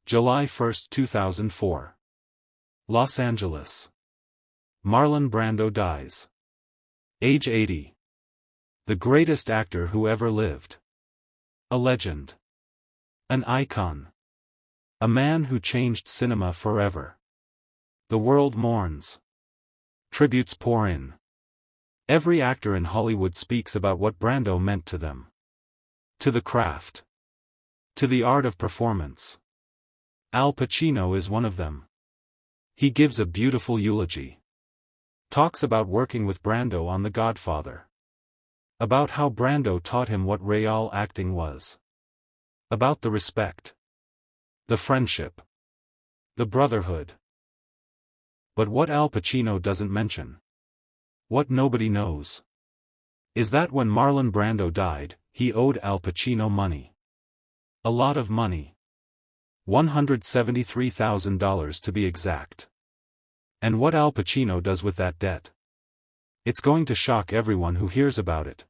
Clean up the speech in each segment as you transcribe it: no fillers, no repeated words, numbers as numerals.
July 1, 2004. Los Angeles. Marlon Brando dies. Age 80. The greatest actor who ever lived. A legend. An icon. A man who changed cinema forever. The world mourns. Tributes pour in. Every actor in Hollywood speaks about what Brando meant to them. To the craft. To the art of performance. Al Pacino is one of them. He gives a beautiful eulogy. Talks about working with Brando on The Godfather. About how Brando taught him what real acting was. About the respect. The friendship. The brotherhood. But what Al Pacino doesn't mention, what nobody knows, is that when Marlon Brando died, he owed Al Pacino money. A lot of money. $173,000 to be exact. And what Al Pacino does with that debt? It's going to shock everyone who hears about it.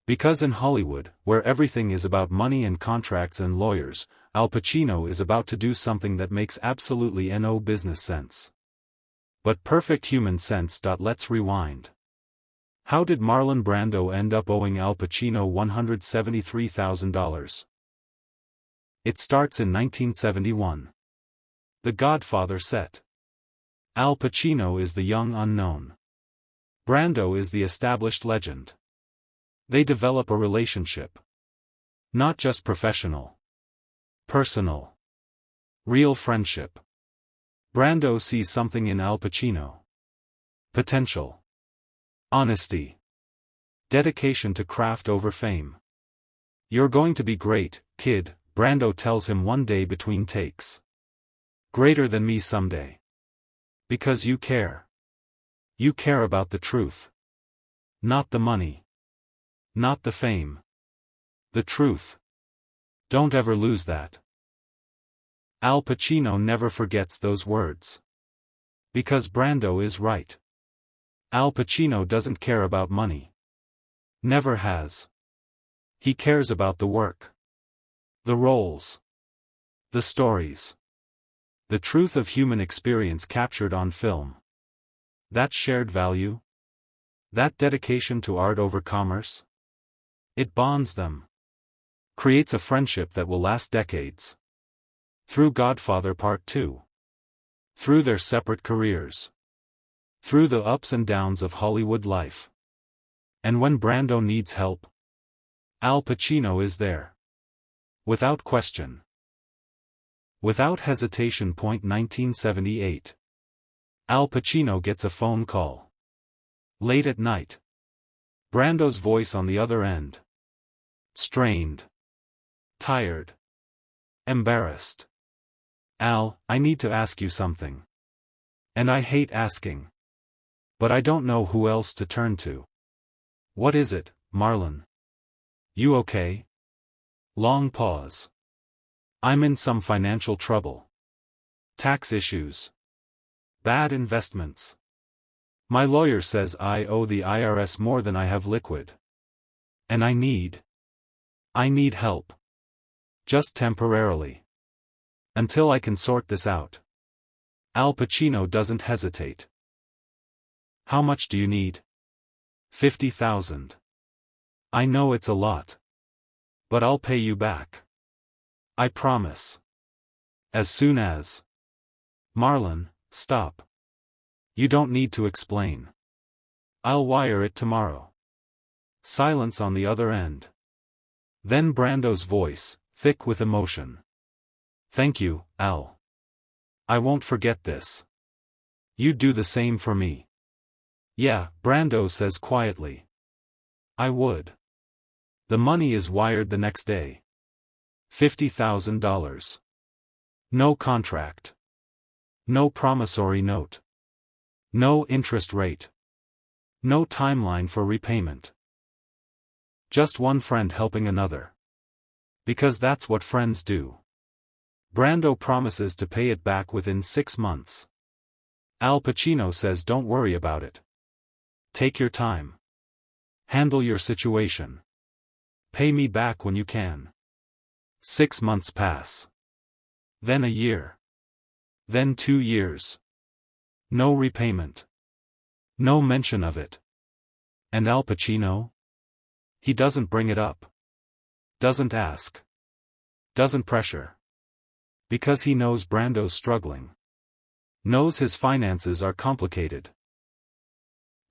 Because in Hollywood, where everything is about money and contracts and lawyers, Al Pacino is about to do something that makes absolutely no business sense. But perfect human sense. Let's rewind. How did Marlon Brando end up owing Al Pacino $173,000? It starts in 1971. The Godfather set. Al Pacino is the young unknown. Brando is the established legend. They develop a relationship. Not just professional. Personal. Real friendship. Brando sees something in Al Pacino. Potential. Honesty. Dedication to craft over fame. "You're going to be great, kid," Brando tells him one day between takes. "Greater than me someday. Because you care. You care about the truth. Not the money. Not the fame. The truth. Don't ever lose that." Al Pacino never forgets those words. Because Brando is right. Al Pacino doesn't care about money. Never has. He cares about the work. The roles. The stories. The truth of human experience captured on film. That shared value. That dedication to art over commerce. It bonds them. Creates a friendship that will last decades. Through Godfather Part 2. Through their separate careers. Through the ups and downs of Hollywood life. And when Brando needs help, Al Pacino is there. Without question. Without hesitation. 1978. Al Pacino gets a phone call. Late at night. Brando's voice on the other end. Strained. Tired. Embarrassed. "Al, I need to ask you something. And I hate asking. But I don't know who else to turn to." "What is it, Marlon? You okay?" Long pause. "I'm in some financial trouble. Tax issues. Bad investments. My lawyer says I owe the IRS more than I have liquid. And I need help. Just temporarily. Until I can sort this out." Al Pacino doesn't hesitate. "How much do you need?" $50,000. "I know it's a lot. But I'll pay you back. I promise. As soon as." "Marlon, stop. You don't need to explain. I'll wire it tomorrow." Silence on the other end. Then Brando's voice, thick with emotion. "Thank you, Al. I won't forget this. You do the same for me." "Yeah," Brando says quietly. "I would." The money is wired the next day. $50,000. No contract. No promissory note. No interest rate. No timeline for repayment. Just one friend helping another. Because that's what friends do. Brando promises to pay it back within 6 months. Al Pacino says don't worry about it. Take your time. Handle your situation. Pay me back when you can. 6 months pass. Then a year. Then 2 years. No repayment. No mention of it. And Al Pacino? He doesn't bring it up. Doesn't ask. Doesn't pressure. Because he knows Brando's struggling. Knows his finances are complicated.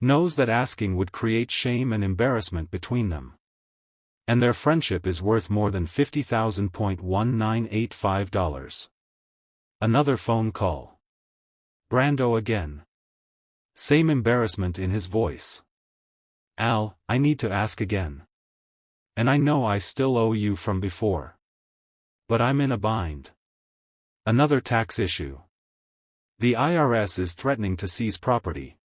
Knows that asking would create shame and embarrassment between them. And their friendship is worth more than $50,000.1985. Another phone call. Brando again. Same embarrassment in his voice. Al, I need to ask again. And I know I still owe you from before. But I'm in a bind. Another tax issue. The IRS is threatening to seize property.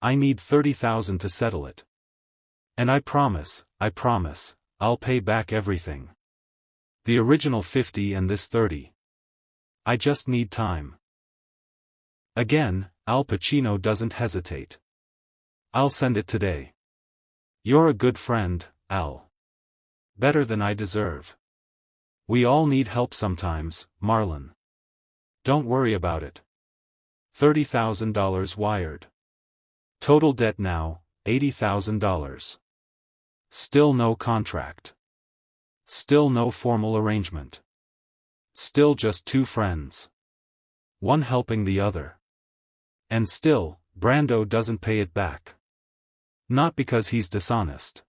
I need $30,000 to settle it. And I promise, I'll pay back everything. The original 50 and this 30. I just need time. Again, Al Pacino doesn't hesitate. I'll send it today. You're a good friend, Al. Better than I deserve. We all need help sometimes, Marlon. Don't worry about it. $30,000 wired. Total debt now, $80,000. Still no contract. Still no formal arrangement. Still just two friends. One helping the other. And still, Brando doesn't pay it back. Not because he's dishonest.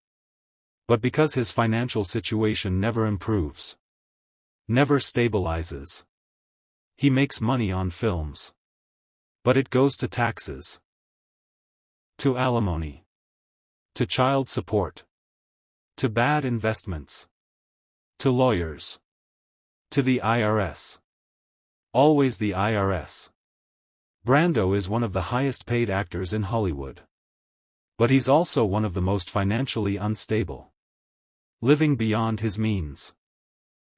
But because his financial situation never improves. Never stabilizes. He makes money on films. But it goes to taxes. To alimony. To child support. To bad investments. To lawyers. To the IRS. Always the IRS. Brando is one of the highest paid actors in Hollywood. But he's also one of the most financially unstable. Living beyond his means.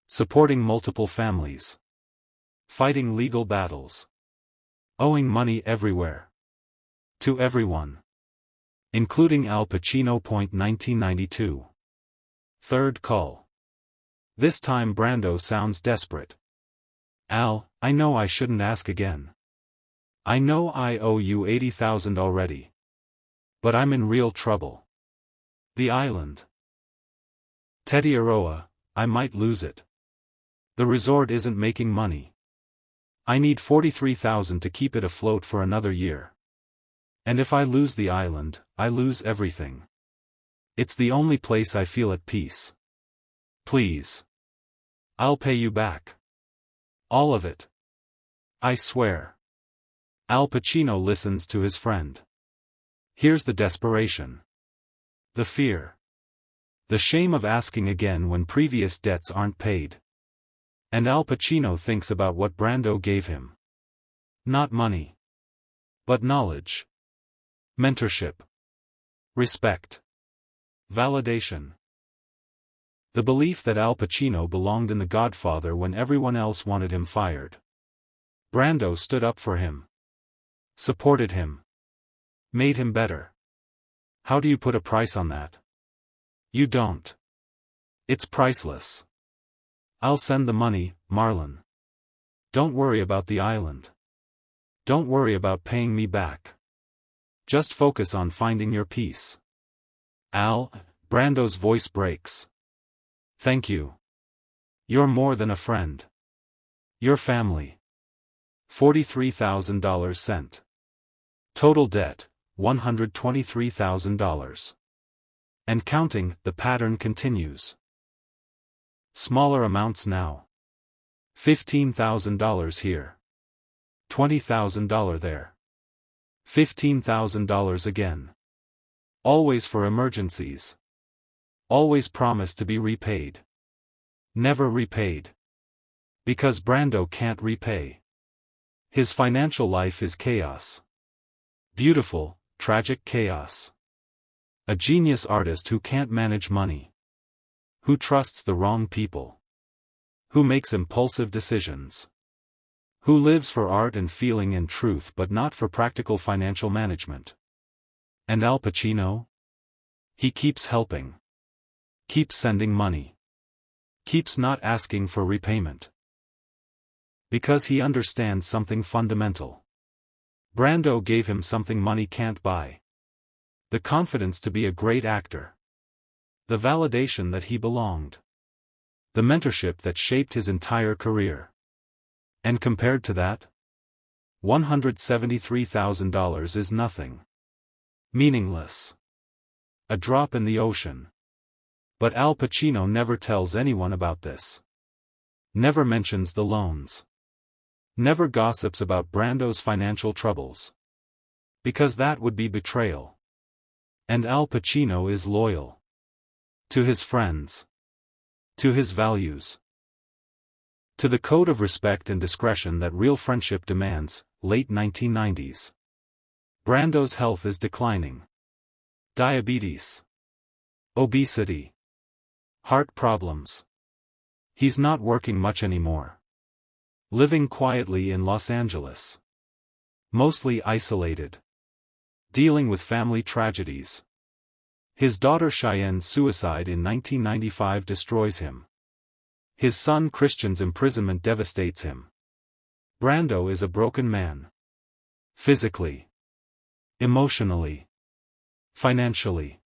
Supporting multiple families. Fighting legal battles. Owing money everywhere. To everyone. Including Al Pacino. 1992. Third call. This time Brando sounds desperate. Al, I know I shouldn't ask again. I know I owe you $80,000 already. But I'm in real trouble. The island. Tetiaroa, I might lose it. The resort isn't making money. I need $43,000 to keep it afloat for another year. And if I lose the island, I lose everything. It's the only place I feel at peace. Please. I'll pay you back. All of it. I swear. Al Pacino listens to his friend. Here's the desperation. The fear. The shame of asking again when previous debts aren't paid. And Al Pacino thinks about what Brando gave him. Not money. But knowledge. Mentorship. Respect. Validation. The belief that Al Pacino belonged in The Godfather when everyone else wanted him fired. Brando stood up for him. Supported him. Made him better. How do you put a price on that? You don't. It's priceless. I'll send the money, Marlon. Don't worry about the island. Don't worry about paying me back. Just focus on finding your peace. Al, Brando's voice breaks. Thank you. You're more than a friend. You're family. $43,000 sent. Total debt, $123,000. And counting, the pattern continues. Smaller amounts now. $15,000 here. $20,000 there. $15,000 again. Always for emergencies. Always promised to be repaid. Never repaid. Because Brando can't repay. His financial life is chaos. Beautiful, tragic chaos. A genius artist who can't manage money. Who trusts the wrong people. Who makes impulsive decisions. Who lives for art and feeling and truth but not for practical financial management. And Al Pacino? He keeps helping. Keeps sending money. Keeps not asking for repayment. Because he understands something fundamental. Brando gave him something money can't buy. The confidence to be a great actor. The validation that he belonged. The mentorship that shaped his entire career. And compared to that, $173,000 is nothing. Meaningless. A drop in the ocean. But Al Pacino never tells anyone about this. Never mentions the loans. Never gossips about Brando's financial troubles. Because that would be betrayal. And Al Pacino is loyal. To his friends. To his values. To the code of respect and discretion that real friendship demands. Late 1990s. Brando's health is declining. Diabetes. Obesity. Heart problems. He's not working much anymore. Living quietly in Los Angeles. Mostly isolated. Dealing with family tragedies. His daughter Cheyenne's suicide in 1995 destroys him. His son Christian's imprisonment devastates him. Brando is a broken man. Physically. Emotionally. Financially.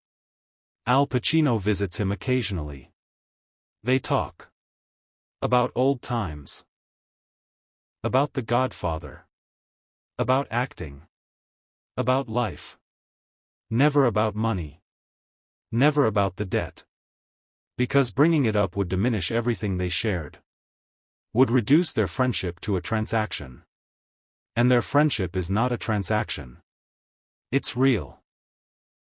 Al Pacino visits him occasionally. They talk. About old times. About The Godfather. About acting. About life. Never about money. Never about the debt. Because bringing it up would diminish everything they shared. Would reduce their friendship to a transaction. And their friendship is not a transaction. It's real.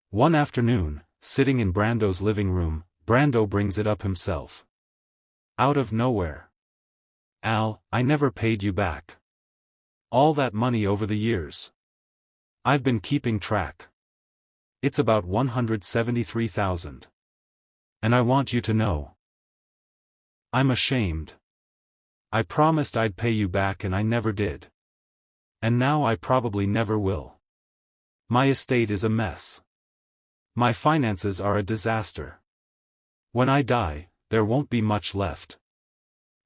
One afternoon, sitting in Brando's living room, Brando brings it up himself. Out of nowhere. Al, I never paid you back. All that money over the years. I've been keeping track. It's about $173,000. And I want you to know. I'm ashamed. I promised I'd pay you back and I never did. And now I probably never will. My estate is a mess. My finances are a disaster. When I die, there won't be much left.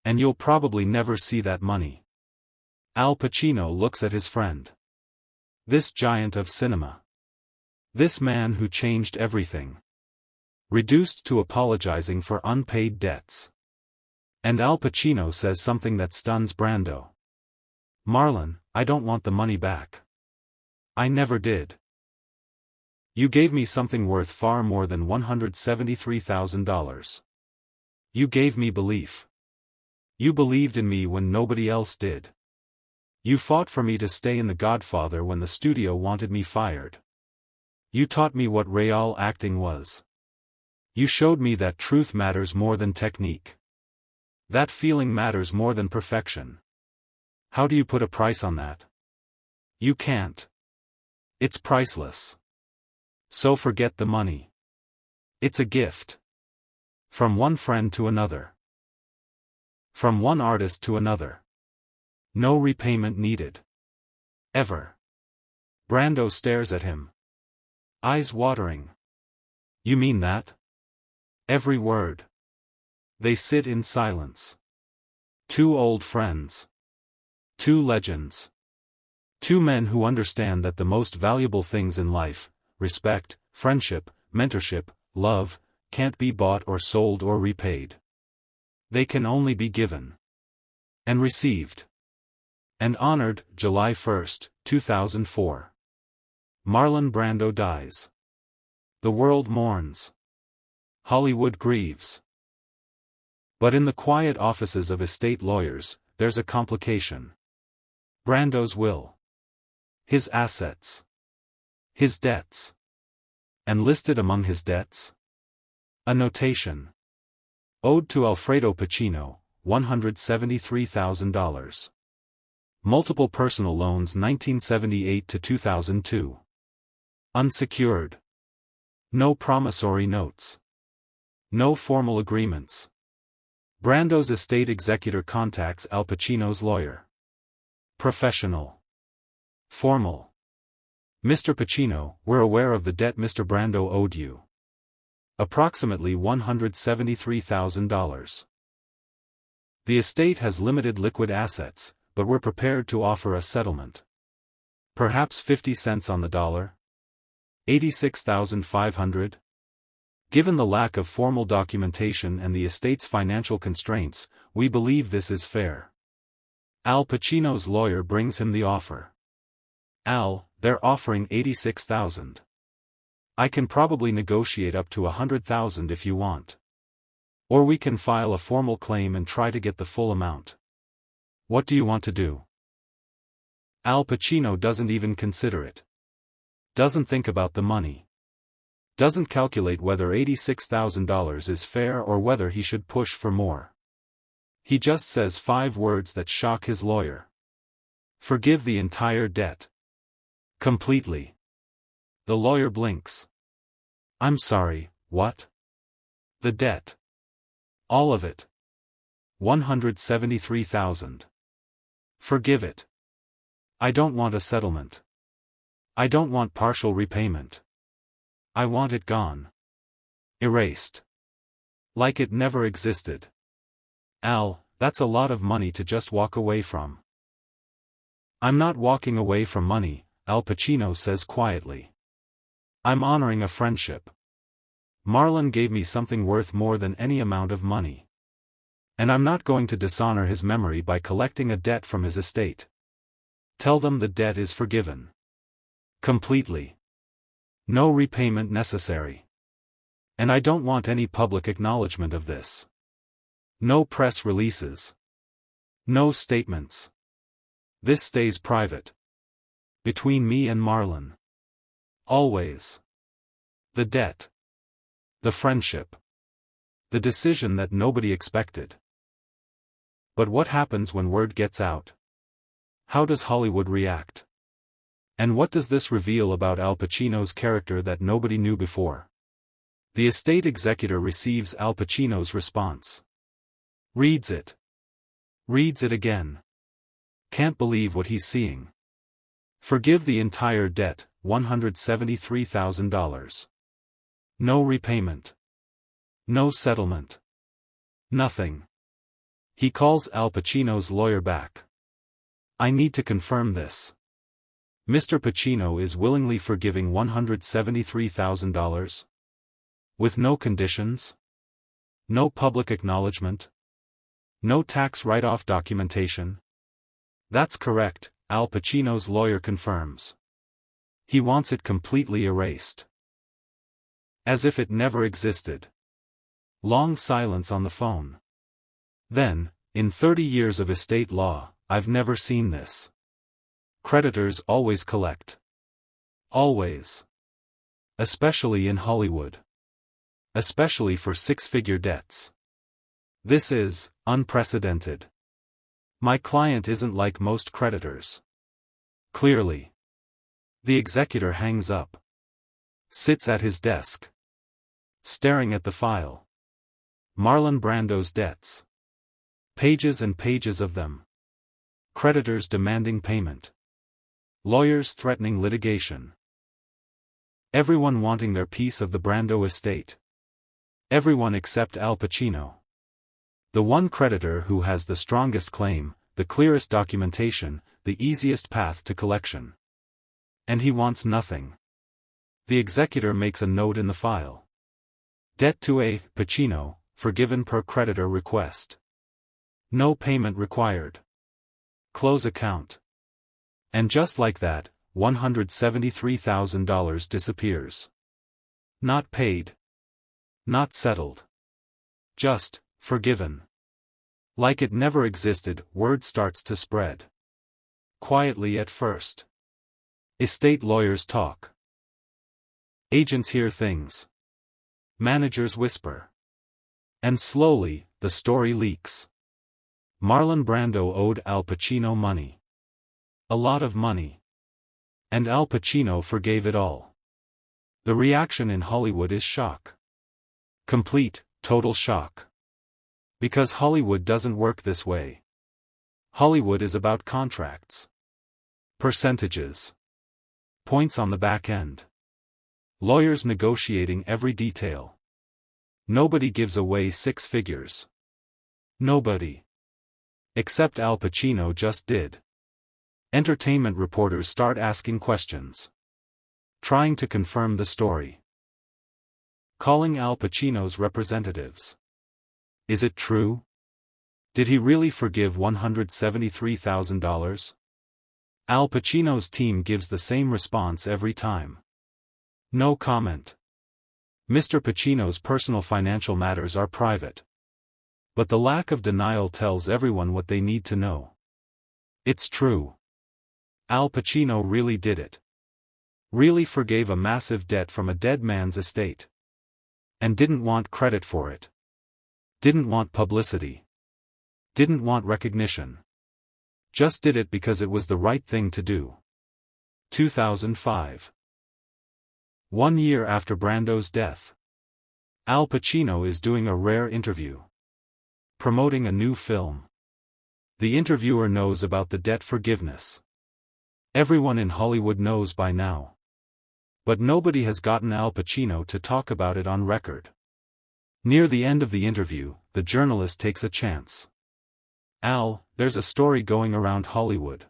And you'll probably never see that money. Al Pacino looks at his friend. This giant of cinema. This man who changed everything. Reduced to apologizing for unpaid debts. And Al Pacino says something that stuns Brando. Marlon, I don't want the money back. I never did. You gave me something worth far more than $173,000. You gave me belief. You believed in me when nobody else did. You fought for me to stay in The Godfather when the studio wanted me fired. You taught me what real acting was. You showed me that truth matters more than technique. That feeling matters more than perfection. How do you put a price on that? You can't. It's priceless. So forget the money. It's a gift. From one friend to another. From one artist to another. No repayment needed. Ever. Brando stares at him. Eyes watering. You mean that? Every word. They sit in silence. Two old friends. Two legends. Two men who understand that the most valuable things in life, respect, friendship, mentorship, love, can't be bought or sold or repaid. They can only be given. And received. And honored. July 1, 2004. Marlon Brando dies. The world mourns. Hollywood grieves. But in the quiet offices of estate lawyers, there's a complication. Brando's will. His assets. His debts. And listed among his debts? A notation. Owed to Alfredo Pacino, $173,000. Multiple personal loans 1978 to 2002. Unsecured. No promissory notes. No formal agreements. Brando's estate executor contacts Al Pacino's lawyer. Professional. Formal. Mr. Pacino, we're aware of the debt Mr. Brando owed you. Approximately $173,000. The estate has limited liquid assets, but we're prepared to offer a settlement. Perhaps 50 cents on the dollar? 86,500? Given the lack of formal documentation and the estate's financial constraints, we believe this is fair. Al Pacino's lawyer brings him the offer. Al, they're offering 86,000. I can probably negotiate up to 100,000 if you want. Or we can file a formal claim and try to get the full amount. What do you want to do? Al Pacino doesn't even consider it. Doesn't think about the money. Doesn't calculate whether $86,000 is fair or whether he should push for more. He just says 5 words that shock his lawyer. Forgive the entire debt. Completely. The lawyer blinks. I'm sorry, what? The debt. All of it. 173,000. Forgive it. I don't want a settlement. I don't want partial repayment. I want it gone. Erased. Like it never existed. Al, that's a lot of money to just walk away from. I'm not walking away from money, Al Pacino says quietly. I'm honoring a friendship. Marlon gave me something worth more than any amount of money. And I'm not going to dishonor his memory by collecting a debt from his estate. Tell them the debt is forgiven. Completely. No repayment necessary. And I don't want any public acknowledgement of this. No press releases. No statements. This stays private. Between me and Marlon. Always. The debt. The friendship. The decision that nobody expected. But what happens when word gets out? How does Hollywood react? And what does this reveal about Al Pacino's character that nobody knew before? The estate executor receives Al Pacino's response. Reads it. Reads it again. Can't believe what he's seeing. Forgive the entire debt, $173,000. No repayment. No settlement. Nothing. He calls Al Pacino's lawyer back. I need to confirm this. Mr. Pacino is willingly forgiving $173,000? With no conditions? No public acknowledgement? No tax write-off documentation? That's correct, Al Pacino's lawyer confirms. He wants it completely erased. As if it never existed. Long silence on the phone. Then, in 30 years of estate law, I've never seen this. Creditors always collect. Always. Especially in Hollywood. Especially for 6-figure debts. This is unprecedented. My client isn't like most creditors. Clearly. The executor hangs up. Sits at his desk. Staring at the file. Marlon Brando's debts. Pages and pages of them. Creditors demanding payment. Lawyers threatening litigation. Everyone wanting their piece of the Brando estate. Everyone except Al Pacino. The one creditor who has the strongest claim, the clearest documentation, the easiest path to collection. And he wants nothing. The executor makes a note in the file. Debt to A. Pacino, forgiven per creditor request. No payment required. Close account. And just like that, $173,000 disappears. Not paid. Not settled. Just, forgiven. Like it never existed, word starts to spread. Quietly at first. Estate lawyers talk. Agents hear things. Managers whisper. And slowly, the story leaks. Marlon Brando owed Al Pacino money. A lot of money. And Al Pacino forgave it all. The reaction in Hollywood is shock. Complete, total shock. Because Hollywood doesn't work this way. Hollywood is about contracts. Percentages. Points on the back end. Lawyers negotiating every detail. Nobody gives away 6 figures. Nobody. Except Al Pacino just did. Entertainment reporters start asking questions. Trying to confirm the story. Calling Al Pacino's representatives. Is it true? Did he really forgive $173,000? Al Pacino's team gives the same response every time. No comment. Mr. Pacino's personal financial matters are private. But the lack of denial tells everyone what they need to know. It's true. Al Pacino really did it. Really forgave a massive debt from a dead man's estate. And didn't want credit for it. Didn't want publicity. Didn't want recognition. Just did it because it was the right thing to do. 2005. 1 year after Brando's death. Al Pacino is doing a rare interview. Promoting a new film. The interviewer knows about the debt forgiveness. Everyone in Hollywood knows by now. But nobody has gotten Al Pacino to talk about it on record. Near the end of the interview, the journalist takes a chance. Al, there's a story going around Hollywood.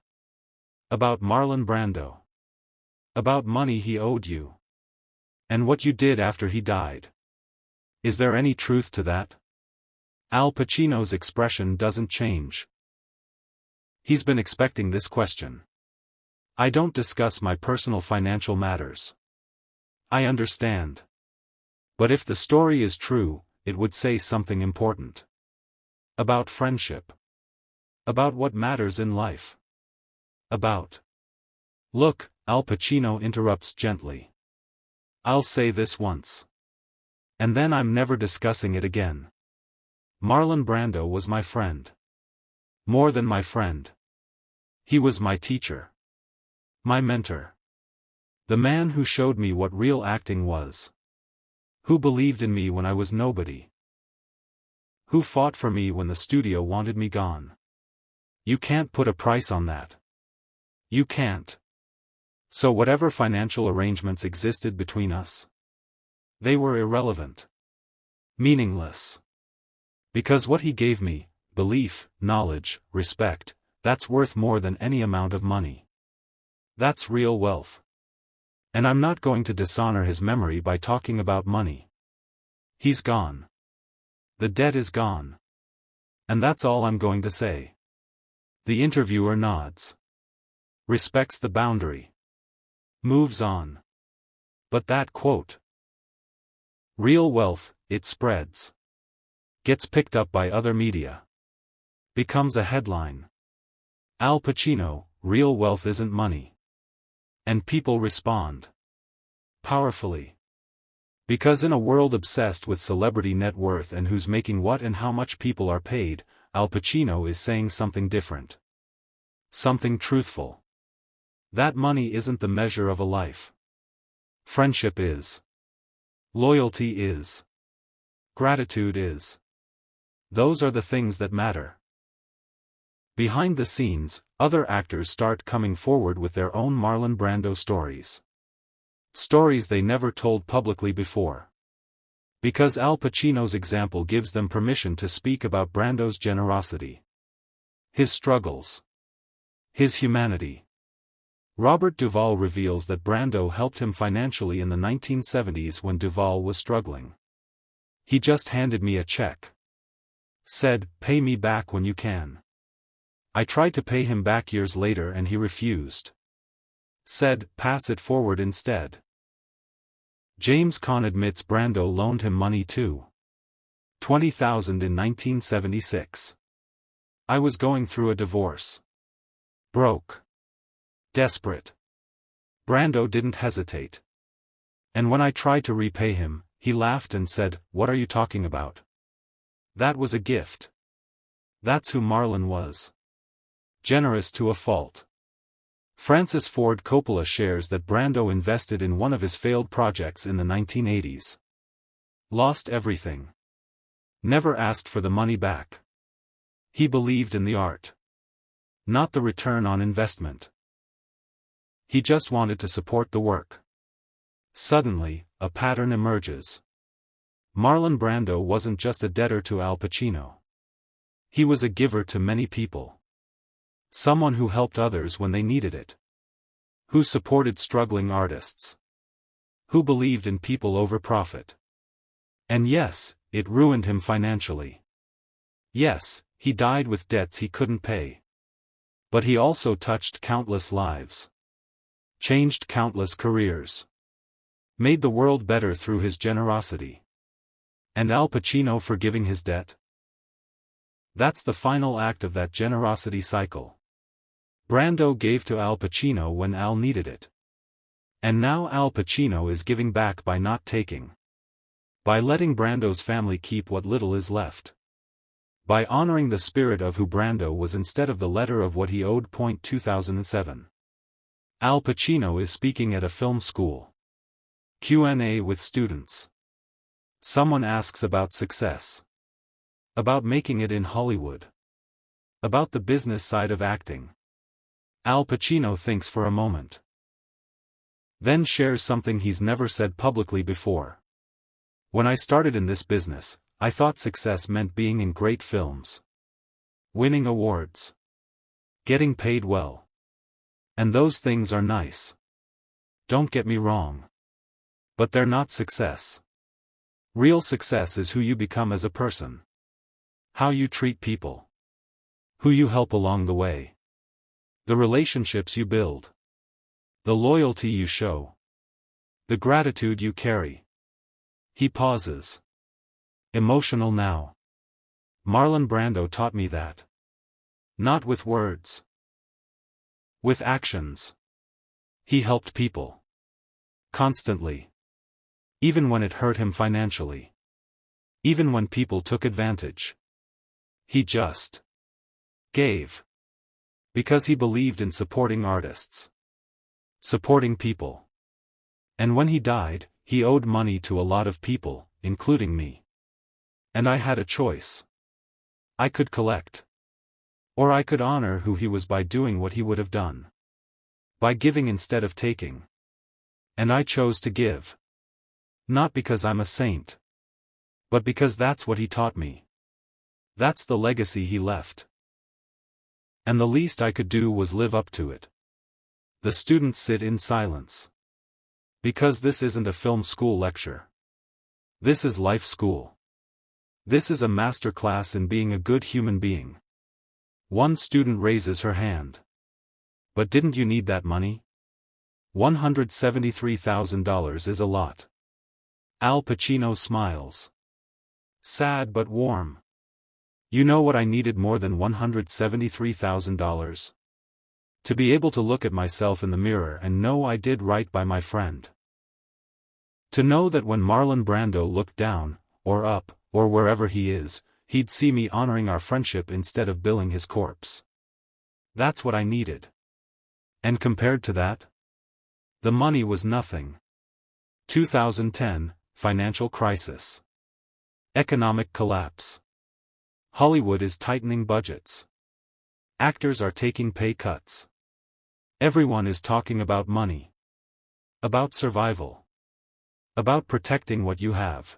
About Marlon Brando. About money he owed you. And what you did after he died. Is there any truth to that? Al Pacino's expression doesn't change. He's been expecting this question. I don't discuss my personal financial matters. I understand. But if the story is true, it would say something important. About friendship. About what matters in life. About. Look, Al Pacino interrupts gently. I'll say this once. And then I'm never discussing it again. Marlon Brando was my friend. More than my friend. He was my teacher. My mentor. The man who showed me what real acting was. Who believed in me when I was nobody. Who fought for me when the studio wanted me gone. You can't put a price on that. You can't. So whatever financial arrangements existed between us, they were irrelevant. Meaningless. Because what he gave me, belief, knowledge, respect, that's worth more than any amount of money. That's real wealth. And I'm not going to dishonor his memory by talking about money. He's gone. The debt is gone. And that's all I'm going to say. The interviewer nods. Respects the boundary. Moves on. But that quote. Real wealth, it spreads. Gets picked up by other media. Becomes a headline. Al Pacino, real wealth isn't money. And people respond. Powerfully. Because in a world obsessed with celebrity net worth and who's making what and how much people are paid, Al Pacino is saying something different. Something truthful. That money isn't the measure of a life. Friendship is. Loyalty is. Gratitude is. Those are the things that matter. Behind the scenes, other actors start coming forward with their own Marlon Brando stories. Stories they never told publicly before. Because Al Pacino's example gives them permission to speak about Brando's generosity. His struggles. His humanity. Robert Duvall reveals that Brando helped him financially in the 1970s when Duvall was struggling. He just handed me a check. Said, pay me back when you can. I tried to pay him back years later and he refused. Said, pass it forward instead. James Caan admits Brando loaned him money too. $20,000 in 1976. I was going through a divorce. Broke. Desperate. Brando didn't hesitate. And when I tried to repay him, he laughed and said, what are you talking about? That was a gift. That's who Marlon was. Generous to a fault. Francis Ford Coppola shares that Brando invested in one of his failed projects in the 1980s. Lost everything. Never asked for the money back. He believed in the art. Not the return on investment. He just wanted to support the work. Suddenly, a pattern emerges. Marlon Brando wasn't just a debtor to Al Pacino. He was a giver to many people. Someone who helped others when they needed it. Who supported struggling artists. Who believed in people over profit. And yes, it ruined him financially. Yes, he died with debts he couldn't pay. But he also touched countless lives. Changed countless careers. Made the world better through his generosity. And Al Pacino forgiving his debt? That's the final act of that generosity cycle. Brando gave to Al Pacino when Al needed it. And now Al Pacino is giving back by not taking. By letting Brando's family keep what little is left. By honoring the spirit of who Brando was instead of the letter of what he owed. 2007. Al Pacino is speaking at a film school. Q&A with students. Someone asks about success. About making it in Hollywood. About the business side of acting. Al Pacino thinks for a moment. Then shares something he's never said publicly before. When I started in this business, I thought success meant being in great films. Winning awards. Getting paid well. And those things are nice. Don't get me wrong. But they're not success. Real success is who you become as a person. How you treat people. Who you help along the way. The relationships you build. The loyalty you show. The gratitude you carry. He pauses. Emotional now. Marlon Brando taught me that. Not with words. With actions. He helped people. Constantly. Even when it hurt him financially. Even when people took advantage. He just gave. Because he believed in supporting artists. Supporting people. And when he died, he owed money to a lot of people, including me. And I had a choice. I could collect. Or I could honor who he was by doing what he would have done. By giving instead of taking. And I chose to give. Not because I'm a saint. But because that's what he taught me. That's the legacy he left. And the least I could do was live up to it. The students sit in silence. Because this isn't a film school lecture. This is life school. This is a master class in being a good human being. One student raises her hand. But didn't you need that money? $173,000 is a lot. Al Pacino smiles. Sad but warm. You know what I needed more than $173,000? To be able to look at myself in the mirror and know I did right by my friend. To know that when Marlon Brando looked down, or up, or wherever he is, he'd see me honoring our friendship instead of billing his corpse. That's what I needed. And compared to that? The money was nothing. 2010, financial crisis. Economic collapse. Hollywood is tightening budgets. Actors are taking pay cuts. Everyone is talking about money. About survival. About protecting what you have.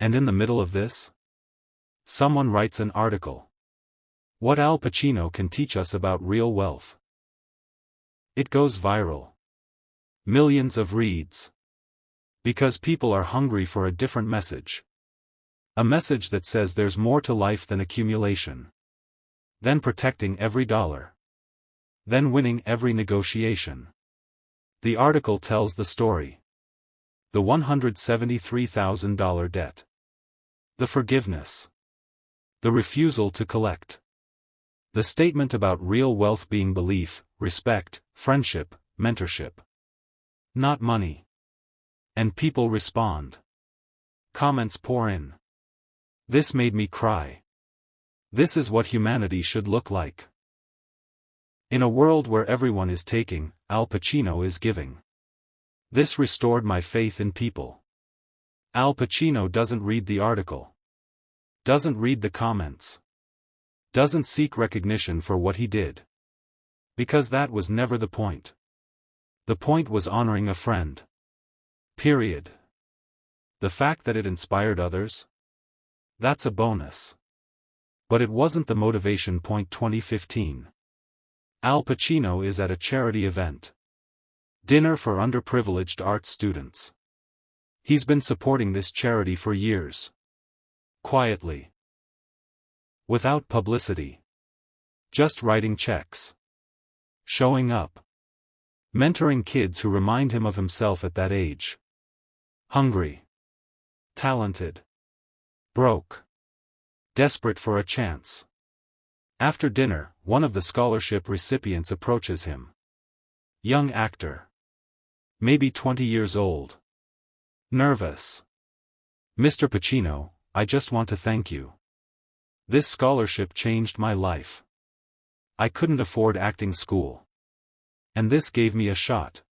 And in the middle of this? Someone writes an article. What Al Pacino can teach us about real wealth. It goes viral. Millions of reads. Because people are hungry for a different message. A message that says there's more to life than accumulation. Than protecting every dollar. Than winning every negotiation. The article tells the story. The $173,000 debt. The forgiveness. The refusal to collect. The statement about real wealth being belief, respect, friendship, mentorship. Not money. And people respond. Comments pour in. This made me cry. This is what humanity should look like. In a world where everyone is taking, Al Pacino is giving. This restored my faith in people. Al Pacino doesn't read the article. Doesn't read the comments. Doesn't seek recognition for what he did. Because that was never the point. The point was honoring a friend. Period. The fact that it inspired others? That's a bonus. But it wasn't the motivation. 2015. Al Pacino is at a charity event. Dinner for underprivileged art students. He's been supporting this charity for years. Quietly. Without publicity. Just writing checks. Showing up. Mentoring kids who remind him of himself at that age. Hungry. Talented. Broke. Desperate for a chance. After dinner, one of the scholarship recipients approaches him. Young actor. Maybe 20 years old. Nervous. Mr. Pacino, I just want to thank you. This scholarship changed my life. I couldn't afford acting school. And this gave me a shot.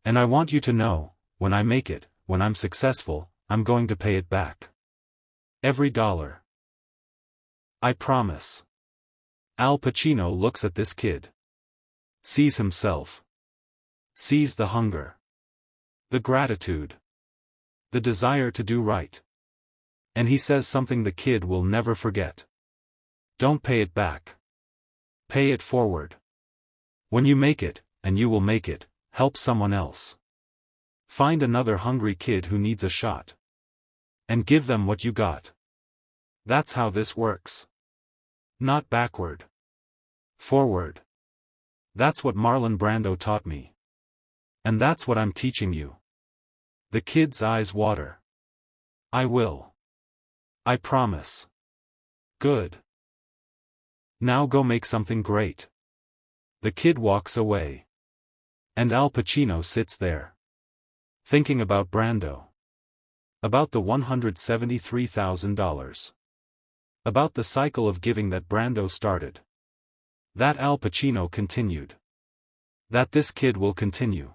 And I want you to know, when I make it, when I'm successful, I'm going to pay it back. Every dollar. I promise. Al Pacino looks at this kid. Sees himself. Sees the hunger. The gratitude. The desire to do right. And he says something the kid will never forget. Don't pay it back. Pay it forward. When you make it, and you will make it, help someone else. Find another hungry kid who needs a shot. And give them what you got. That's how this works. Not backward. Forward. That's what Marlon Brando taught me. And that's what I'm teaching you. The kid's eyes water. I will. I promise. Good. Now go make something great. The kid walks away. And Al Pacino sits there. Thinking about Brando. About the $173,000. About the cycle of giving that Brando started. That Al Pacino continued. That this kid will continue.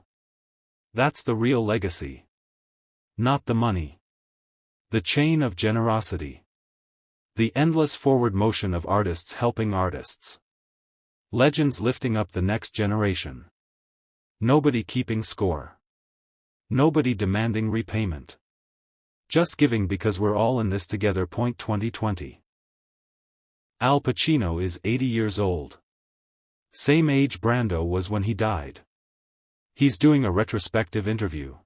That's the real legacy. Not the money. The chain of generosity. The endless forward motion of artists helping artists. Legends lifting up the next generation. Nobody keeping score. Nobody demanding repayment. Just giving because we're all in this together. 2020. Al Pacino is 80 years old. Same age Brando was when he died. He's doing a retrospective interview.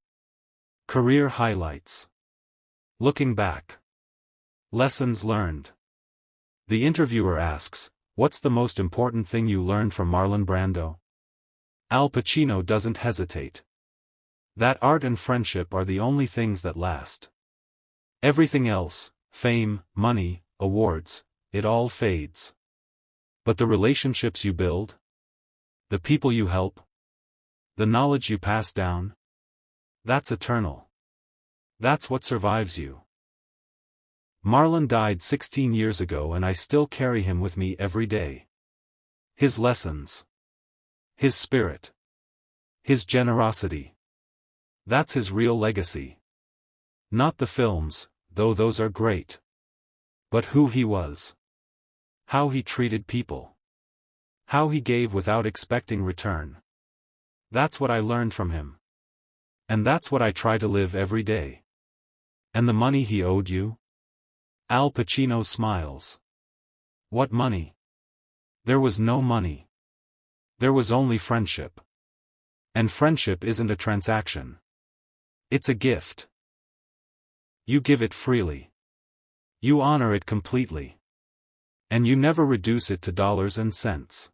Career highlights. Looking back. Lessons learned. The interviewer asks, "What's the most important thing you learned from Marlon Brando?" Al Pacino doesn't hesitate. That art and friendship are the only things that last. Everything else, fame, money, awards, it all fades. But the relationships you build? The people you help? The knowledge you pass down? That's eternal. That's what survives you. Marlon died 16 years ago and I still carry him with me every day. His lessons. His spirit. His generosity. That's his real legacy. Not the films, though those are great. But who he was. How he treated people. How he gave without expecting return. That's what I learned from him. And that's what I try to live every day. And the money he owed you? Al Pacino smiles. What money? There was no money. There was only friendship. And friendship isn't a transaction. It's a gift. You give it freely. You honor it completely. And you never reduce it to dollars and cents.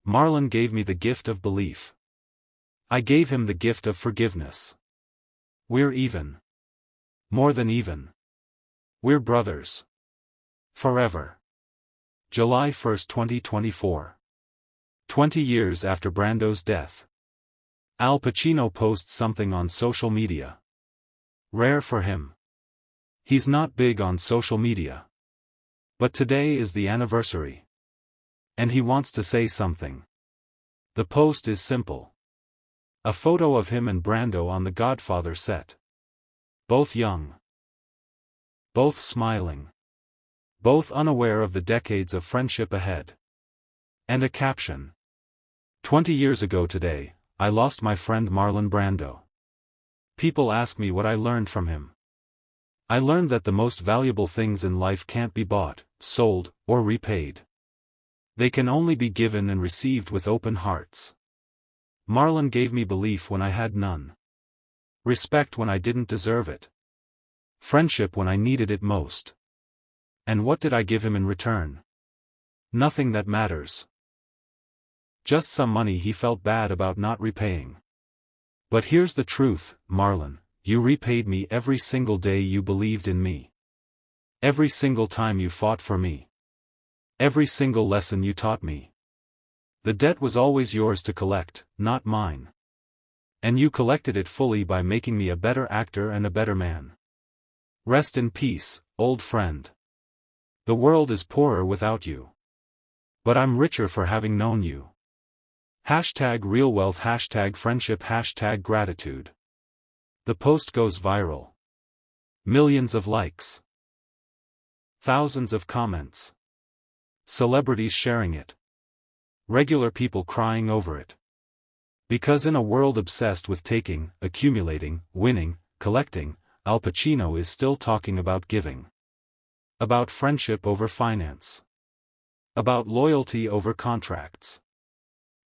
Marlon gave me the gift of belief. I gave him the gift of forgiveness. We're even. More than even. We're brothers. Forever. July 1, 2024. 20 years after Brando's death. Al Pacino posts something on social media. Rare for him. He's not big on social media. But today is the anniversary. And he wants to say something. The post is simple. A photo of him and Brando on the Godfather set. Both young. Both smiling. Both unaware of the decades of friendship ahead. And a caption. 20 years ago today, I lost my friend Marlon Brando. People ask me what I learned from him. I learned that the most valuable things in life can't be bought, sold, or repaid. They can only be given and received with open hearts. Marlon gave me belief when I had none. Respect when I didn't deserve it. Friendship when I needed it most. And what did I give him in return? Nothing that matters. Just some money he felt bad about not repaying. But here's the truth, Marlon, you repaid me every single day you believed in me. Every single time you fought for me. Every single lesson you taught me. The debt was always yours to collect, not mine. And you collected it fully by making me a better actor and a better man. Rest in peace, old friend. The world is poorer without you. But I'm richer for having known you. #RealWealth #friendship #gratitude. The post goes viral. Millions of likes. Thousands of comments. Celebrities sharing it. Regular people crying over it. Because in a world obsessed with taking, accumulating, winning, collecting, Al Pacino is still talking about giving. About friendship over finance. About loyalty over contracts.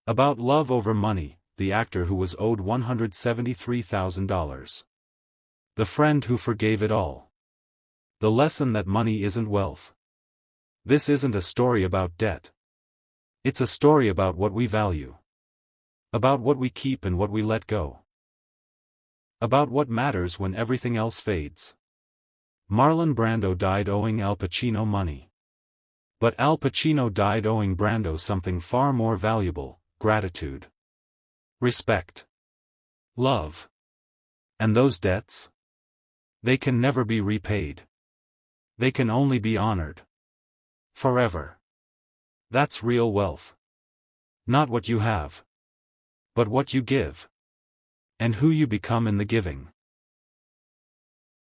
About love over money, the actor who was owed $173,000. The friend who forgave it all. The lesson that money isn't wealth. This isn't a story about debt. It's a story about what we value. About what we keep and what we let go. About what matters when everything else fades. Marlon Brando died owing Al Pacino money. But Al Pacino died owing Brando something far more valuable: gratitude. Respect. Love. And those debts? They can never be repaid. They can only be honored. Forever. That's real wealth. Not what you have. But what you give. And who you become in the giving.